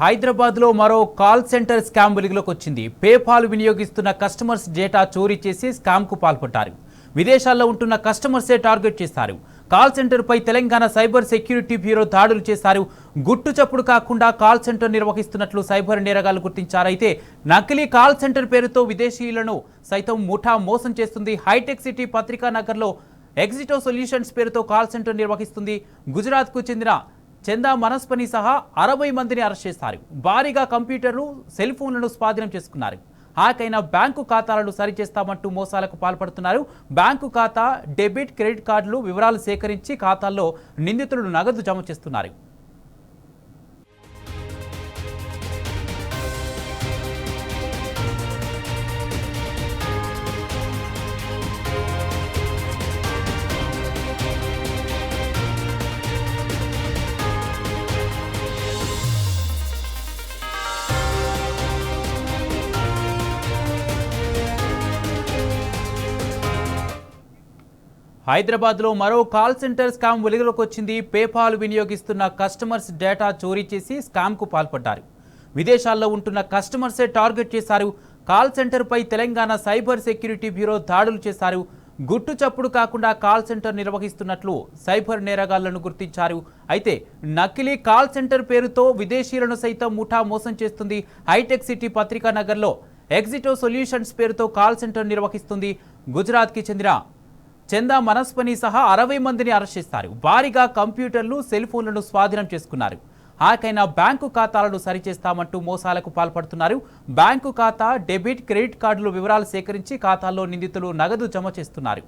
హైదరాబాద్లో మరో call centre scam వెలుగులోకి వచ్చింది. పేపాల్ వినియోగిస్తున్న కస్టమర్స్ డేటా చోరీ చేసి స్కామ్కు పాల్పడ్డారు. విదేశాల్లో ఉంటున్న కస్టమర్సే టార్గెట్ చేశారు. కాల్ సెంటర్పై తెలంగాణ సైబర్ సెక్యూరిటీ బ్యూరో దాడులు చేశారు. గుట్టు చప్పుడు కాకుండా కాల్ సెంటర్ నిర్వహిస్తున్నట్లు సైబర్ నేరగాళ్లు గుర్తించారు. అయితే నకిలీ కాల్ సెంటర్ పేరుతో విదేశీయులను సైతం ముఠా మోసం చేస్తుంది. హైటెక్ సిటీ పత్రికా నగర్లో ఎగ్జిటో సొల్యూషన్స్ పేరుతో కాల్ సెంటర్ నిర్వహిస్తుంది. గుజరాత్కు చెందిన చందా మనస్పని సహా 60 మందిని అరెస్ట్ చేశారు. భారీగా కంప్యూటర్లు, సెల్ ఫోన్లను స్వాధీనం చేసుకున్నారు. హ్యాక్ అయిన బ్యాంకు ఖాతాలను సరిచేస్తామంటూ మోసాలకు పాల్పడుతున్నారు. బ్యాంకు ఖాతా, డెబిట్, క్రెడిట్ కార్డులు వివరాలు సేకరించి ఖాతాల్లో నిందితులు నగదు జమ చేస్తున్నారు. హైదరాబాద్లో మరో కాల్ సెంటర్ స్కామ్ వెలుగులోకి వచ్చింది. పేపాల్ వినియోగిస్తున్న కస్టమర్స్ డేటా చోరీ చేసి స్కామ్కు పాల్పడ్డారు. విదేశాల్లో ఉంటున్న కస్టమర్సే టార్గెట్ చేశారు. కాల్ సెంటర్పై తెలంగాణ సైబర్ సెక్యూరిటీ బ్యూరో దాడులు చేశారు. గుట్టు చప్పుడు కాకుండా కాల్ సెంటర్ నిర్వహిస్తున్నట్లు సైబర్ నేరగాళ్లను గుర్తించారు. అయితే నకిలీ కాల్ సెంటర్ పేరుతో విదేశీయులను సైతం ముఠా మోసం చేస్తుంది. హైటెక్ సిటీ పత్రికా నగర్లో ఎగ్జిటో సొల్యూషన్స్ పేరుతో కాల్ సెంటర్ నిర్వహిస్తుంది. గుజరాత్కి చెందిన చందా మనస్పని సహా 60 మందిని అరెస్ట్ చేస్తారు. భారీగా కంప్యూటర్లు, సెల్ ఫోన్లను స్వాధీనం చేసుకున్నారు. హ్యాక్ అయిన బ్యాంకు ఖాతాలను సరిచేస్తామంటూ మోసాలకు పాల్పడుతున్నారు. బ్యాంకు ఖాతా, డెబిట్, క్రెడిట్ కార్డులు వివరాలు సేకరించి ఖాతాల్లో నిందితులు నగదు జమ చేస్తున్నారు.